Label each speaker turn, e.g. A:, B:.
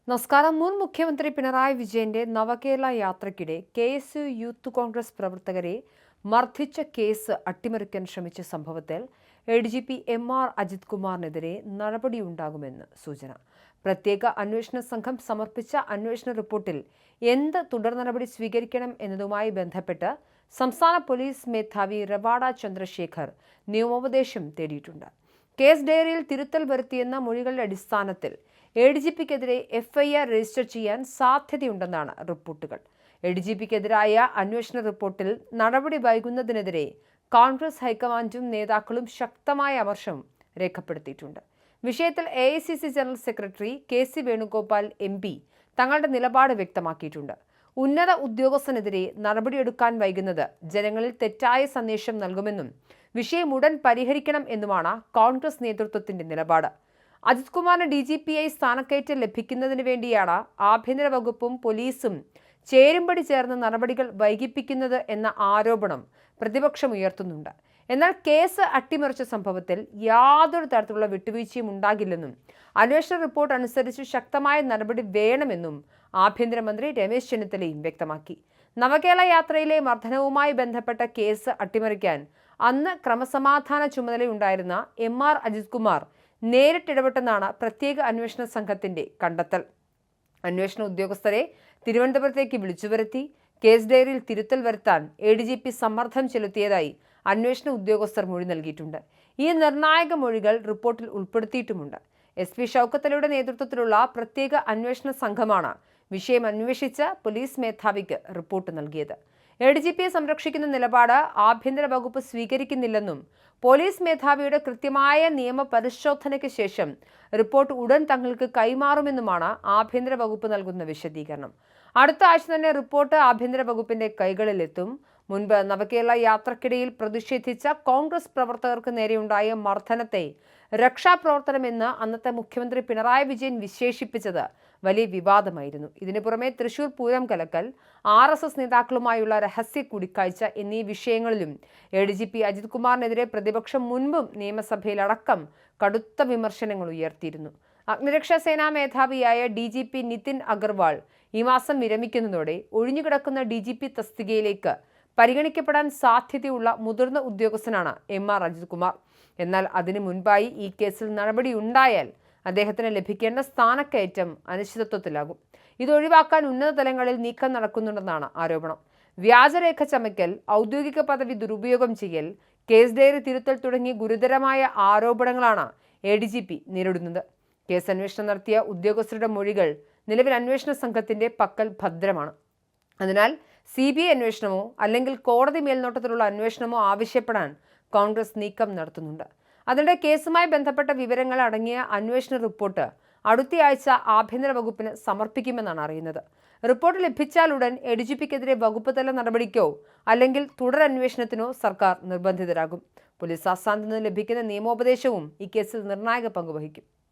A: നമസ്കാരം. മുൻ മുഖ്യമന്ത്രി പിണറായി വിജയന്റെ നവകേരള യാത്രയ്ക്കിടെ KSU യൂത്ത് കോൺഗ്രസ് പ്രവർത്തകരെ മർദ്ദിച്ച കേസ് അട്ടിമറിക്കാൻ ശ്രമിച്ച സംഭവത്തിൽ ADGP MR അജിത് കുമാറിനെതിരെ നടപടിയുണ്ടാകുമെന്ന് സൂചന. പ്രത്യേക അന്വേഷണ സംഘം സമർപ്പിച്ച അന്വേഷണ റിപ്പോർട്ടിൽ എന്ത് തുടർ നടപടി സ്വീകരിക്കണം എന്നതുമായി ബന്ധപ്പെട്ട് സംസ്ഥാന പോലീസ് മേധാവി റവാഡ ചന്ദ്രശേഖർ നിയമോപദേശം തേടിയിട്ടുണ്ട്. കേസ് ഡയറിയിൽ തിരുത്തൽ വരുത്തിയെന്ന മൊഴികളുടെ അടിസ്ഥാനത്തിൽ ADGPക്കെതിരെ FIR രജിസ്റ്റർ ചെയ്യാൻ സാധ്യതയുണ്ടെന്നാണ് റിപ്പോർട്ടുകൾ. ADGPക്കെതിരായ അന്വേഷണ റിപ്പോർട്ടിൽ നടപടി വൈകുന്നതിനെതിരെ കോൺഗ്രസ് ഹൈക്കമാൻഡും നേതാക്കളും ശക്തമായ അമർഷം രേഖപ്പെടുത്തിയിട്ടുണ്ട്. വിഷയത്തിൽ AICC general secretary KC Venugopal MP തങ്ങളുടെ നിലപാട് വ്യക്തമാക്കിയിട്ടുണ്ട്. ഉന്നത ഉദ്യോഗസ്ഥനെതിരെ നടപടിയെടുക്കാൻ വൈകുന്നത് ജനങ്ങളിൽ തെറ്റായ സന്ദേശം നൽകുമെന്നും വിഷയം ഉടൻ പരിഹരിക്കണം എന്നുമാണ് കോൺഗ്രസ് നേതൃത്വത്തിന്റെ നിലപാട്. അജിത് കുമാറിന് DGPയായി സ്ഥാനക്കയറ്റം ലഭിക്കുന്നതിന് വേണ്ടിയാണ് ആഭ്യന്തര വകുപ്പും പോലീസും ചേരുംപടി ചേർന്ന് നടപടികൾ വൈകിപ്പിക്കുന്നത് എന്ന ആരോപണം പ്രതിപക്ഷം ഉയർത്തുന്നുണ്ട്. എന്നാൽ കേസ് അട്ടിമറിച്ച സംഭവത്തിൽ യാതൊരു തരത്തിലുള്ള വിട്ടുവീഴ്ചയും ഉണ്ടാകില്ലെന്നും അന്വേഷണ റിപ്പോർട്ട് അനുസരിച്ച് ശക്തമായ നടപടി വേണമെന്നും ആഭ്യന്തരമന്ത്രി രമേശ് ചെന്നിത്തലയും വ്യക്തമാക്കി. നവകേരള യാത്രയിലെ മർദ്ദനവുമായി ബന്ധപ്പെട്ട കേസ് അട്ടിമറിക്കാൻ അന്ന് ക്രമസമാധാന ചുമതലയുണ്ടായിരുന്ന MR അജിത് കുമാർ നേരിട്ടിടപെട്ടെന്നാണ് പ്രത്യേക അന്വേഷണ സംഘത്തിന്റെ കണ്ടെത്തൽ. അന്വേഷണ ഉദ്യോഗസ്ഥരെ തിരുവനന്തപുരത്തേക്ക് വിളിച്ചുവരുത്തി കേസ് ഡയറിയിൽ തിരുത്തൽ വരുത്താൻ ADGP സമ്മർദ്ദം ചെലുത്തിയതായി അന്വേഷണ ഉദ്യോഗസ്ഥർ മൊഴി നൽകിയിട്ടുണ്ട്. ഈ നിർണായക മൊഴികൾ റിപ്പോർട്ടിൽ ഉൾപ്പെടുത്തിയിട്ടുമുണ്ട്. SP ഷൗക്കത്ത് അലിയുടെ നേതൃത്വത്തിലുള്ള പ്രത്യേക അന്വേഷണ സംഘമാണ് വിഷയം അന്വേഷിച്ച് പോലീസ് മേധാവിക്ക് റിപ്പോർട്ട് നൽകിയത്. ADGPയെ സംരക്ഷിക്കുന്ന നിലപാട് ആഭ്യന്തര വകുപ്പ് സ്വീകരിക്കുന്നില്ലെന്നും പോലീസ് മേധാവിയുടെ കൃത്യമായ നിയമ പരിശോധനയ്ക്ക് ശേഷം റിപ്പോർട്ട് ഉടൻ തങ്ങൾക്ക് കൈമാറുമെന്നുമാണ് ആഭ്യന്തര വകുപ്പ് നൽകുന്ന വിശദീകരണം. അടുത്ത ആഴ്ച തന്നെ റിപ്പോർട്ട് ആഭ്യന്തര വകുപ്പിന്റെ കൈകളിലെത്തും. മുൻപ് നവകേരള യാത്രക്കിടയിൽ പ്രതിഷേധിച്ച കോൺഗ്രസ് പ്രവർത്തകർക്ക് നേരെയുണ്ടായ മർദ്ദനത്തെ രക്ഷാപ്രവർത്തനമെന്ന് അന്നത്തെ മുഖ്യമന്ത്രി പിണറായി വിജയൻ വിശേഷിപ്പിച്ചത് വലിയ വിവാദമായിരുന്നു. ഇതിനു പുറമെ തൃശൂർ പൂരം കലക്കൽ, RSS നേതാക്കളുമായുള്ള രഹസ്യ കൂടിക്കാഴ്ച എന്നീ വിഷയങ്ങളിലും ADGP അജിത് കുമാറിനെതിരെ പ്രതിപക്ഷം മുൻപും നിയമസഭയിലടക്കം കടുത്ത വിമർശനങ്ങൾ ഉയർത്തിയിരുന്നു. അഗ്നിരക്ഷാ സേനാ മേധാവിയായ DGP നിതിൻ അഗർവാൾ ഈ മാസം വിരമിക്കുന്നതോടെ ഒഴിഞ്ഞുകിടക്കുന്ന DGP തസ്തികയിലേക്ക് പരിഗണിക്കപ്പെടാൻ സാധ്യതയുള്ള മുതിർന്ന ഉദ്യോഗസ്ഥനാണ് MR അജിത് കുമാർ. എന്നാൽ അതിനു മുൻപായി ഈ കേസിൽ നടപടിയുണ്ടായാൽ അദ്ദേഹത്തിന് ലഭിക്കേണ്ട സ്ഥാനക്കയറ്റം അനിശ്ചിതത്വത്തിലാകും. ഇതൊഴിവാക്കാൻ ഉന്നത തലങ്ങളിൽ നീക്കം നടക്കുന്നുണ്ടെന്നാണ് ആരോപണം. വ്യാജരേഖ ചമയ്ക്കൽ, ഔദ്യോഗിക പദവി ദുരുപയോഗം ചെയ്യൽ, കേസ് ഡയറി തിരുത്തൽ തുടങ്ങിയ ഗുരുതരമായ ആരോപണങ്ങളാണ് ADGP നേരിടുന്നത്. കേസ് അന്വേഷണം നടത്തിയ ഉദ്യോഗസ്ഥരുടെ മൊഴികൾ നിലവിൽ അന്വേഷണ സംഘത്തിന്റെ പക്കൽ ഭദ്രമാണ്. അതിനാൽ CBI അന്വേഷണമോ അല്ലെങ്കിൽ കോടതി മേൽനോട്ടത്തിലുള്ള അന്വേഷണമോ ആവശ്യപ്പെടാൻ കോൺഗ്രസ് നീക്കം നടത്തുന്നുണ്ട്. അതിനിടെ കേസുമായി ബന്ധപ്പെട്ട വിവരങ്ങൾ അടങ്ങിയ അന്വേഷണ റിപ്പോർട്ട് അടുത്തയാഴ്ച ആഭ്യന്തര വകുപ്പിന് സമർപ്പിക്കുമെന്നാണ് അറിയുന്നത്. റിപ്പോർട്ട് ലഭിച്ചാലുടൻ ADGPക്കെതിരെ വകുപ്പ് തല നടപടിക്കോ അല്ലെങ്കിൽ തുടരന്വേഷണത്തിനോ സർക്കാർ നിർബന്ധിതരാകും. പോലീസ് ആസ്ഥാനത്ത് നിന്ന് ലഭിക്കുന്ന നിയമോപദേശവും ഈ കേസിൽ നിർണായക പങ്കുവഹിക്കും.